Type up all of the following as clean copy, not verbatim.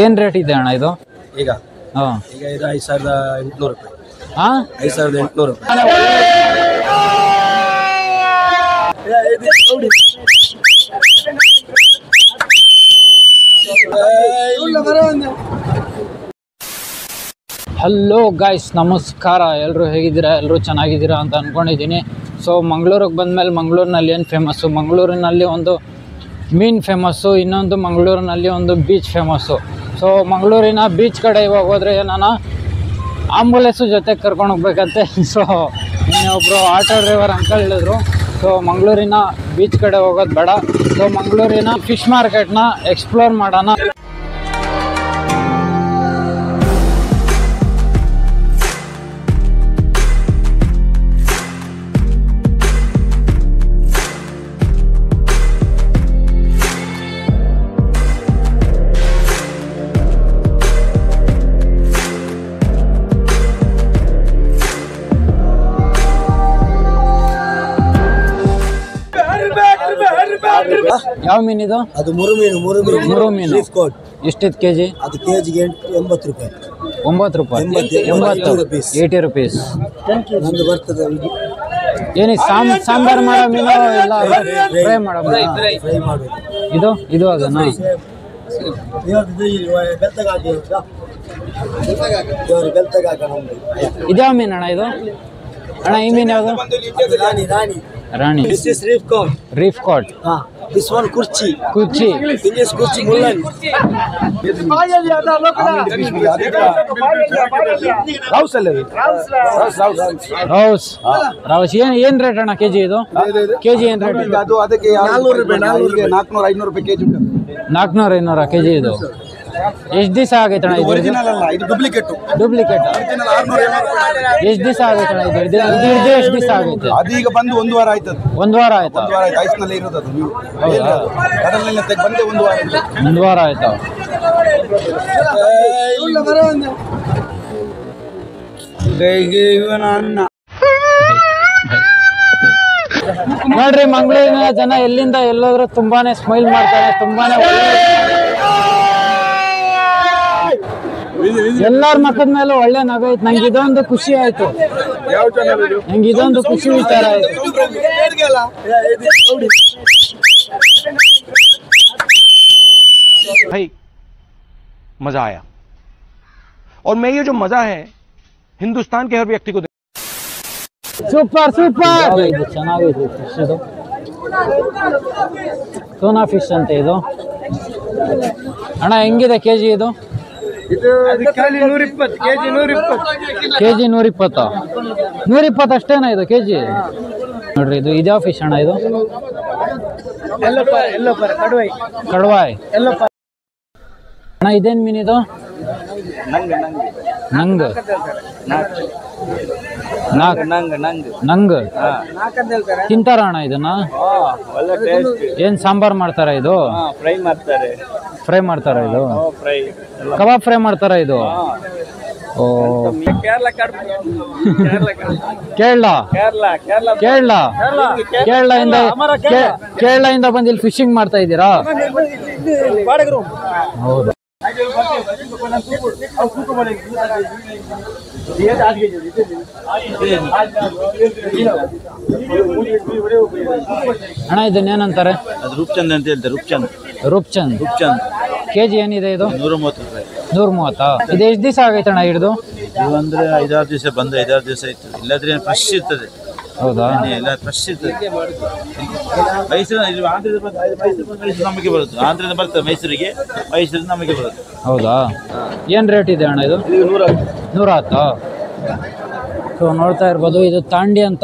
ಏನು ರೇಟ್ ಇದೆ ಅಣ್ಣ ಇದು ಈಗ? ಹಾಂ, ಈಗ ಇದು 5800 ರೂಪಾಯಿ. ಹಾಂ, 5800 ರೂಪಾಯಿ. ಹಲೋ ಗಾಯ್ಸ್, ನಮಸ್ಕಾರ. ಎಲ್ಲರೂ ಹೇಗಿದ್ದೀರಾ? ಎಲ್ಲರೂ ಚೆನ್ನಾಗಿದ್ದೀರಾ ಅಂತ ಅಂದ್ಕೊಂಡಿದ್ದೀನಿ. ಸೊ ಮಂಗಳೂರಿಗೆ ಬಂದಮೇಲೆ ಮಂಗಳೂರಿನಲ್ಲಿ ಏನು ಫೇಮಸ್ಸು? ಮಂಗಳೂರಿನಲ್ಲಿ ಒಂದು ಮೀನು ಫೇಮಸ್ಸು, ಇನ್ನೊಂದು ಮಂಗಳೂರಿನಲ್ಲಿ ಒಂದು ಬೀಚ್ ಫೇಮಸ್ಸು. ಸೊ ಮಂಗಳೂರಿನ ಬೀಚ್ ಕಡೆ ಇವಾಗ ಹೋದರೆ ನಾನು ಆಂಬುಲೆನ್ಸು ಜೊತೆ ಕರ್ಕೊಂಡು ಹೋಗ್ಬೇಕಂತೆ. ಸೊ ಇನ್ನೊಬ್ಬರು ಆಟೋ ಡ್ರೈವರ್ ಅಂಕಲ್ ಹೇಳಿದ್ರು, ಸೊ ಮಂಗಳೂರಿನ ಬೀಚ್ ಕಡೆ ಹೋಗೋದು ಬೇಡ, ಸೊ ಮಂಗಳೂರಿನ ಫಿಶ್ ಮಾರ್ಕೆಟ್ನ ಎಕ್ಸ್ಪ್ಲೋರ್ ಮಾಡೋಣ. ಯಾವ ಮೀನಿದು? ಅದು ಮೂರು ಮೀನು. ಎಷ್ಟಿತ್ತು ಕೆಜಿ? ಅದು ಕೆಜಿಗೆ 80 ರೂಪಾಯಿ. 9 ರೂಪಾಯಿ. 80 ರುಪೀಸ್. ನಂದು ಬರ್ತದೆ. ಏನಿದು ಸಾಂಬಾರು ಮಾಡೋ ಮೀನು ಇಲ್ಲ ಫ್ರೈ ಮಾಡೋ ಮೀನು? ಫ್ರೈ ಮಾಡೋದು. ಇದು ಅದನ್ನ ಇದ್ಯಾವ ಮೀನು ಅಣ್ಣ ಇದು? ಅಣ್ಣ ಈ ಮೀನು ಯಾವುದು? ರಾಣಿ. Reef cod. This one kurchi. This kurchi mullan. ರೌಸ್ ಏನ್ ರೇಟ್ ಅಣ್ಣ ಕೆಜಿ ಇದು? ಕೆಜಿ ಏನ್ ರೇಟ್? ಅದು ಅದಕ್ಕೆ 400 ರೂಪಾಯಿ. 400 500 ರೂಪಾಯಿ ಕೆಜಿ ಉಂಟು. 400 500 ಕೆಜಿ ಇದು. ಎಷ್ಟು ದಿವಸ ಆಗೈತೆ ಅಣ್ಣ ಇದು? ಒರಿಜಿನಲ್ ಅಲ್ಲ, ಇದು ಡೂಪ್ಲಿಕೇಟ್. ಒರಿಜಿನಲ್ 600 ಎಷ್ಟು ದಿವಸ ಆಗೈತೆ ಅಣ್ಣ ಇದು? ಎಷ್ಟು ದಿವಸ ಆಗೈತೆ? ಅದೀಗ ಬಂದು 1 ವಾರ ಆಯ್ತು. 1 ವಾರ ಆಯ್ತಾ? ಐಸ್ನಲ್ಲಿ ಇರೋದು ಅದು. ನೀವು ಕಡಲಿನ ತೆಗೆ ಬಂದೆ 1 ವಾರ. 1 ವಾರ ಆಯ್ತಾ? ನೋಡ್ರಿ, ಮಂಗಳೂರಿನ ಜನ ಎಲ್ಲಿಂದ ಎಲ್ಲೋದ್ರು ತುಂಬಾನೇ ಸ್ಮೈಲ್ ಮಾಡ್ತಾರೆ, ತುಂಬಾನೇ ಎಲ್ಲಾರ ಮಕ್ಕದ ಮೇಲೂ ಒಳ್ಳೆ ನಗು ಐತೆ. ನಂಗೆ ಇದೊಂದು ಖುಷಿ ಆಯ್ತು, ನಂಗೆ ಇದೊಂದು ಖುಷಿ ವಿಚಾರ ಆಯ್ತು. भाई मजा आया, और मैं ये जो मजा है हिंदुस्तान के हर व्यक्ति को ಸೂಪರ್ ಇದು ಚೆನ್ನಾಗೈತೆ ಫಿಶ್. ಇದು ಟೂನಾ ಫಿಶ್ ಅಂತ ಇದು. ಅಣ್ಣ ಹೆಂಗಿದೆ ಕೆಜಿ ಇದು? ಕೆಜಿ 120. 120 ಅಷ್ಟೇನಾ ಇದು ಕೆಜಿ? ನೋಡ್ರಿ, ಇದು ಇದ್ಯಾವ ಫಿಶ್ ಅಣ್ಣ ಇದು? ಕಡ್ವಾಯ್. ಅಣ್ಣ ಇದೇನ್ ಮೀನಿದು? ನಂಗ್ ತಿಂತಾರ ಅಣ್ಣ ಇದನ್ನ? ಏನ್ ಸಾಂಬಾರ್ ಮಾಡ್ತಾರ ಇದು? ಫ್ರೈ ಮಾಡ್ತಾರ ಇದು? ಕಬಾಬ್ ಫ್ರೈ ಮಾಡ್ತಾರ ಇದು? ಓ, ಕೇರಳದಿಂದ ಬಂದು ಇಲ್ಲಿ ಫಿಶಿಂಗ್ ಮಾಡ್ತಾ ಇದ್ದೀರಾ? ಹೌದು. ಅಣ್ಣ ಇದನ್ನೇನಂತಾರೆ? ಅದು ರೂಪ್ಚಂದ್ ಅಂತ ಹೇಳ್ತಾರೆ. ರೂಪ್ಚಂದ್. ಕೆಜಿ ಏನಿದೆ ಇದು? 130 ರೂಪಾಯಿ. 130. ಇದು ಎಷ್ಟು ದಿವಸ ಆಗೈತೆ ಅಣ್ಣ ಹಿಡಿದು? ಇದು ಅಂದ್ರೆ 5-6 ದಿವಸ ಬಂದು 5-6 ದಿವಸ ಆಯ್ತು. ಇಲ್ಲಾದ್ರೆ ಫ್ರೆಶ್ ಇರ್ತದೆ. ಹೌದಾ? ಎಲ್ಲ ಫ್ರೆಶ್ ಇರ್ತದೆ. ಮೈಸೂರು ನಮಗೆ ಬರುತ್ತೆ, ಆಂಧ್ರದಿಂದ ಬರ್ತದೆ ಮೈಸೂರಿಗೆ, ಮೈಸೂರಿಂದ ನಮಗೆ ಬರುತ್ತೆ. ಹೌದಾ? ಏನ್ ರೇಟ್ ಇದೆ ಅಣ್ಣ ಇದು? 110. ಸೊ ನೋಡ್ತಾ ಇರ್ಬೋದು, ಇದು ತಾಂಡಿ ಅಂತ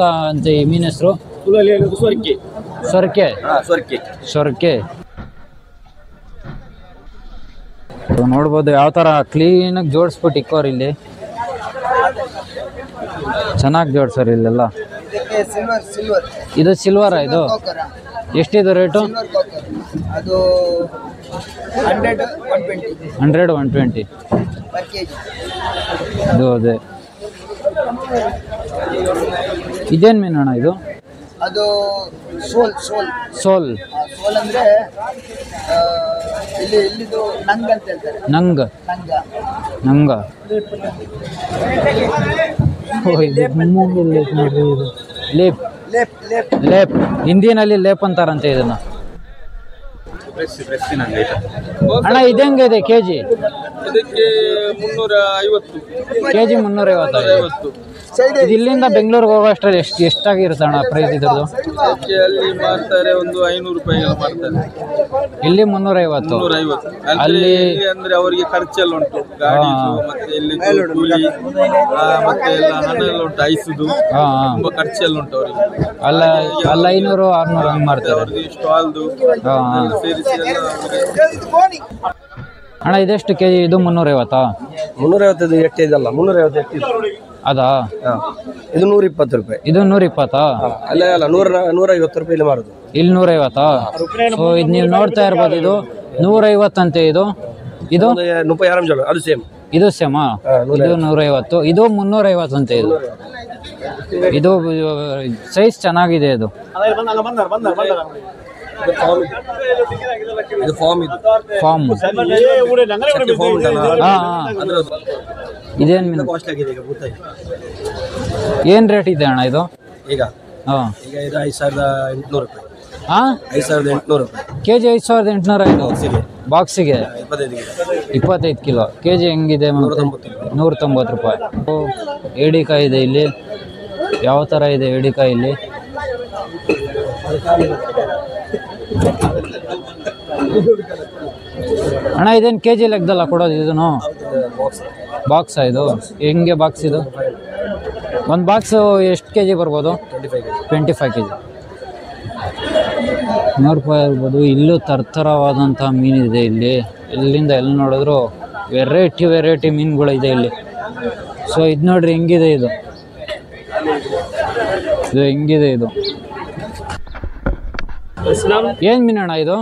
ಈ ಮೀನ್ ಹೆಸರು. ಸೊರ್ಕೆ. ನೋಡ್ಬೋದು ಯಾವ ತರ ಕ್ಲೀನಾಗಿ ಜೋಡಿಸ್ಬಿಟ್ಟು ಇಕ್ಕೋರು ಇಲ್ಲಿ. ಚೆನ್ನಾಗಿ ಜೋಡ್ಸೋರು ಇಲ್ಲೆಲ್ಲ. ಇದು ಸಿಲ್ವರಾ? ಇದು ಎಷ್ಟಿದೆ ರೇಟು? 100-120. ಇದು ಅದೇ. ಇದೇನು ಮೀನು ಅಣ್ಣ ಇದು? ಅದು ಸೋಲ್ ಓಲ್ ಅಂದ್ರೆ ಇಲ್ಲಿದು ನಂಗ್ ಅಂತ ಹೇಳ್ತಾರೆ. ನಂಗ ನಂಗ ಲೇಪ್ ಲೇಪ್ ಹಿಂದಿನಲ್ಲಿ ಲೇಪ್ ಅಂತಾರಂತೆ ಇದನ್ನ. ಅಣ್ಣ ಇದೆಂಗಿದೆ ಕೆಜಿ? ಇದಕ್ಕೆ 350 ಕೆಜಿ 350. ಇದು ಇಲ್ಲಿಂದ ಬೆಂಗಳೂರಿಗೆ ಹೋಗೋ ಅಷ್ಟರಲ್ಲಿ ಎಷ್ಟಾಗಿರುತ್ತೆ ಅಣ್ಣ ಪ್ರೈಸ್ ಇದ್ರದ್ದು? ಅಲ್ಲಿ ಮಾಡ್ತಾರೆ ಒಂದು 500 ರೂಪಾಯಿಗೆಲ್ಲ ಮಾಡ್ತಾರೆ. ಇಲ್ಲಿ 350. ಅಲ್ಲಿ ಅಂದ್ರೆ ಅವರಿಗೆ ಖರ್ಚೆಲ್ಲ ಉಂಟು, ಗಾಡಿ ಮತ್ತೆ ಇಲ್ಲಿ ಕೂಲಿ ಮತ್ತೆ ಎಲ್ಲ ಹಣ ಎಲ್ಲ ಉಂಟು, ಐಸುದು ತುಂಬಾ ಖರ್ಚೆಲ್ಲ ಉಂಟು ಅವರಿಗೆ. ಅಲ್ಲ 500 600 ಹಂಗೆ ಮಾಡ್ತಾರೆ ಅವ್ರಿಗೆ ಸ್ಟಾಲ್ದು ಸೇರಿಸಿ ಎಲ್ಲ. ಅಣ್ಣ ಇದೆಷ್ಟು ಕೆಜಿ? ಇದು 350. 350 ಎಟ್ಟು ಇದಲ್ಲ, 350 ಎಟ್ಟು ಅದಾ? ಇದು 120 ರೂಪಾಯಿ. ಇದು 120? ಅಲ್ಲ ಅಲ್ಲ 150 ರೂಪಾಯಿ ಇಲ್ಲಿ ಮಾರುದು. ಇಲ್ಲಿ 150. ಸೊ ಇದು ನೀವು ನೋಡ್ತಾ ಇರ್ಬೋದು, ಇದು 150 ಅಂತೆ. ಇದು ಇದು ಅದು ಸೇಮ್. ಇದು ಸೇಮಾ? ಇದು 150, ಇದು 350 ಅಂತೆ. ಇದು ಸೈಜ್ ಚೆನ್ನಾಗಿದೆ. ಇದು ಫಾರ್ಮ್. ಇದೇನು ಏನು ರೇಟ್ ಇದೆ ಅಣ್ಣ ಇದು ಈಗ? ಹಾಂ, ಈಗ ಇದು 5800 ರೂಪಾಯಿ. ಹಾಂ, 5800 ರೂಪಾಯಿ ಕೆಜಿ. 5800 ಬಾಕ್ಸಿಗೆ 25 ಕಿಲೋ. ಕೆಜಿ ಹೆಂಗಿದೆ? 190 ರೂಪಾಯಿ. ಏಡಿಕಾಯಿ ಇದೆ ಇಲ್ಲಿ. ಯಾವ ಥರ ಇದೆ ಏಡಿಕಾಯಿ ಇಲ್ಲಿ? ಅಣ್ಣ ಇದೇನು ಕೆಜಿ ಲೆಕ್ಕದಲ್ಲ ಕೊಡೋದು? ಇದನ್ನು ಬಾಕ್ಸಾ? ಇದು ಹೆಂಗೆ ಬಾಕ್ಸ್? ಇದು ಒಂದು ಬಾಕ್ಸು ಎಷ್ಟು ಕೆಜಿ ಬರ್ಬೋದು? 25 ಕೆಜಿ. 100 ರೂಪಾಯಿ ಇರ್ಬೋದು. ಇಲ್ಲೂ ಥರಥರವಾದಂಥ ಮೀನಿದೆ ಇಲ್ಲಿ. ಎಲ್ಲಿಂದ ಎಲ್ಲಿ ನೋಡಿದ್ರು ವೆರೈಟಿ ಮೀನುಗಳಿದೆ ಇಲ್ಲಿ. ಸೊ ಇದು ನೋಡ್ರಿ ಹೆಂಗಿದೆ ಇದು ಹೆಂಗಿದೆ ಇದು. ಏನ್ ಮೀನಣ್ಣ ಇದು?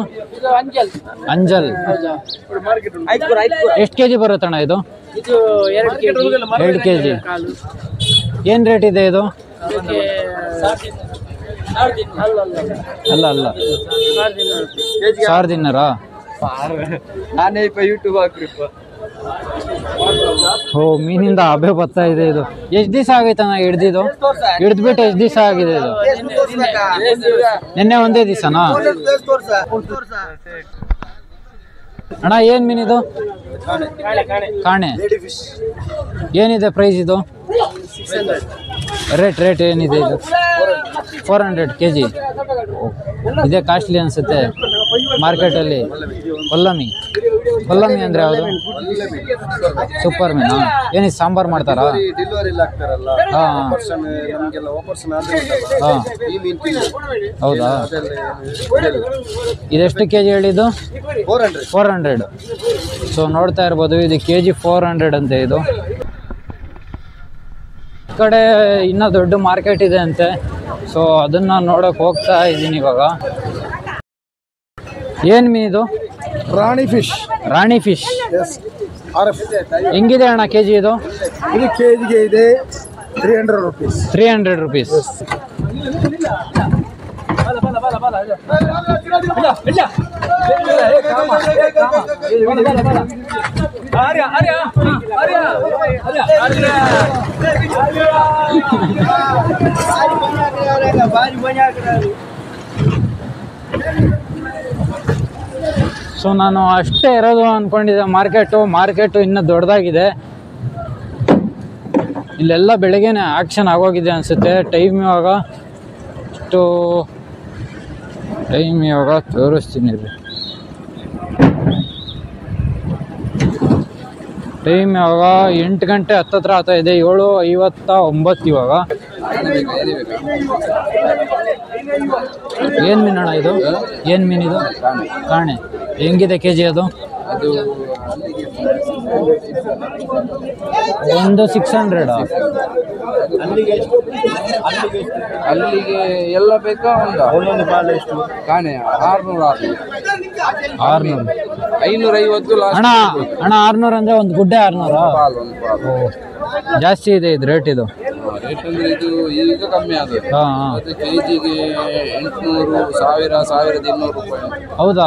ಅಂಜಲ್. ಎಷ್ಟು ಕೆಜಿ ಬರುತ್ತಣ್ಣ ಇದು? 2 ಕೆಜಿ. ಏನ್ ರೇಟ್ ಇದೆ ಇದು? ಅಲ್ಲ ಅಲ್ಲ 1000 ದಿನಾರಾ? ಓ, ಮೀನಿಂದ ಹಬೆ ಬರ್ತಾ ಇದೆ. ಇದು ಎಷ್ಟು ದಿವಸ ಆಗೈತಣ್ಣ ಹಿಡ್ದಿದ್ದು? ಹಿಡ್ದ್ಬಿಟ್ಟು ಎಷ್ಟು ದಿವಸ ಆಗಿದೆ ಇದು? ನಿನ್ನೆ ಒಂದೇ ದಿವಸನಾ? ಅಣ್ಣ ಏನ್ ಮೀನಿದು? ಕಾಣೆ. ಏನಿದೆ ಪ್ರೈಸ್ ಇದು? ರೇಟ್ ಏನಿದೆ ಇದು? 400 ಕೆಜಿ. ಇದೇ ಕಾಸ್ಟ್ಲಿ ಅನ್ಸುತ್ತೆ ಮಾರ್ಕೆಟಲ್ಲಿ. ಕೊಲ್ಲಮಿ ಅಂದ್ರೆ ಯಾವುದು? ಸೂಪರ್ ಮೀನಾ? ಏನಿದು ಸಾಂಬಾರು ಮಾಡ್ತಾರಾ? ಹಾಂ, ಹೌದಾ? ಇದೆಷ್ಟು ಕೆಜಿ ಹೇಳಿದ್ದು? 400. ಸೊ ನೋಡ್ತಾ ಇರ್ಬೋದು, ಇದು ಕೆಜಿ 400 ಅಂತೆ. ಇದು ಈ ಕಡೆ ಇನ್ನೂ ದೊಡ್ಡ ಮಾರ್ಕೆಟ್ ಇದೆ ಅಂತೆ. ಸೊ ಅದನ್ನ ನೋಡಕ್ ಹೋಗ್ತಾ ಇದ್ದೀನಿ ಇವಾಗ. ಏನ್ ಮೀನಿದು? ರಾಣಿ ಫಿಶ್. ಹೆಂಗಿದೆ ಅಣ್ಣ ಕೆಜಿ ಇದು? ಇದು ಕೆಜಿಗೆ ಇದೆ 300 ರೂಪೀಸ್. 300 ರೂಪೀಸ್. ಸೊ ನಾನು ಅಷ್ಟೇ ಇರೋದು ಅಂದ್ಕೊಂಡಿದ್ದೆ. ಮಾರ್ಕೆಟು ಇನ್ನೂ ದೊಡ್ಡದಾಗಿದೆ. ಇಲ್ಲೆಲ್ಲ ಬೆಳಗ್ಗೆನೆ ಆ್ಯಕ್ಷನ್ ಆಗೋಗಿದೆ ಅನಿಸುತ್ತೆ. ಟೈಮ್ ಇವಾಗ ತೋರಿಸ್ತೀನಿ ರೀ. ಟೈಮ್ ಇವಾಗ 8 ಗಂಟೆ 10 ಹತ್ರ ಆಗ್ತಾ ಇದೆ. 7:59 ಇವಾಗ. ಏನು ಮೀನಣ್ಣ ಇದು? ಏನು ಮೀನಿದು? ಕಾಣೆ. ಹೆಂಗಿದೆ ಕೆಜಿ ಅದು? ಒಂದು 600. ಅಲ್ಲಿಗೆ ಎಲ್ಲ ಬೇಕಾ? ಒಂದೊಂದು ಪಾಲು ಎಷ್ಟು? ಕಾಣೆ 600. 550 ಅಣ್ಣ 600 ಅಂದ್ರೆ ಒಂದು ಗುಡ್ಡೆ 600. ಜಾಸ್ತಿ ಇದೆ ಇದು ರೇಟ್. ಇದು ರೇಟ್ ಅಂದ್ರೆ ಇದು ಈಗ ಕಮ್ಮಿ ಆಗುತ್ತೆ. ಹಾಂ ಹಾಂ ಮತ್ತೆ ಕೆಜಿಗೆ 800, 1000, 1200 ರೂಪಾಯಿ. ಹೌದಾ?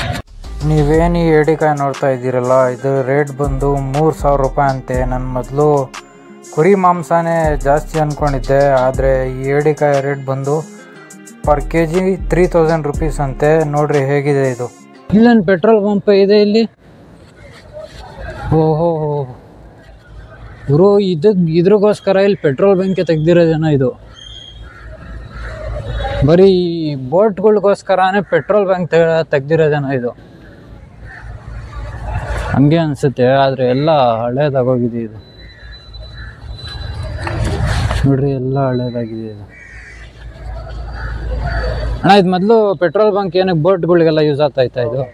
ನೀವೇನು ಈ ಏಡಿಕಾಯಿ ನೋಡ್ತಾ ಇದ್ದೀರಲ್ಲ, ಇದು ರೇಟ್ ಬಂದು 3000 ರೂಪಾಯಿ ಅಂತೆ. ನಾನು ಮೊದಲು ಕುರಿ ಮಾಂಸನೇ ಜಾಸ್ತಿ ಅಂದ್ಕೊಂಡಿದ್ದೆ, ಆದರೆ ಈ ಏಡಿಕಾಯಿ ರೇಟ್ ಬಂದು ಪರ್ ಕೆ ಜಿ 3000 ರುಪೀಸ್ ಅಂತೆ. ನೋಡ್ರಿ ಹೇಗಿದೆ ಇದು. ಇಲ್ಲೇನು ಪೆಟ್ರೋಲ್ ಪಂಪ್ ಇದೆ ಇಲ್ಲಿ? ಓಹೋ ಇವರು ಇದ್ರಿಗೋಸ್ಕರ ಇಲ್ಲಿ ಪೆಟ್ರೋಲ್ ಬಂಕೆ ತೆಗ್ದಿರೋದೇನೋ ಇದು. ಬರೀ ಬೋಟ್ಗಳಿಗೋಸ್ಕರನೇ ಪೆಟ್ರೋಲ್ ಬಂಕ್ ತೆಗ್ದಿರೋದೇನೋ ಇದು, ಹಂಗೆ ಅನಿಸುತ್ತೆ. ಆದರೆ ಎಲ್ಲ ಹಳೇದಾಗೋಗಿದೆ ಇದು. ನೋಡ್ರಿ ಎಲ್ಲ ಹಳೇದಾಗಿದೆ ಇದು. ಅಣ್ಣ ಇದು ಮೊದಲು ಪೆಟ್ರೋಲ್ ಬಂಕ್ ಏನಕ್ಕೆ ಬೋಟ್ಗಳಿಗೆಲ್ಲ ಯೂಸ್ ಆಗ್ತಾ ಇತ್ತು ಇದು?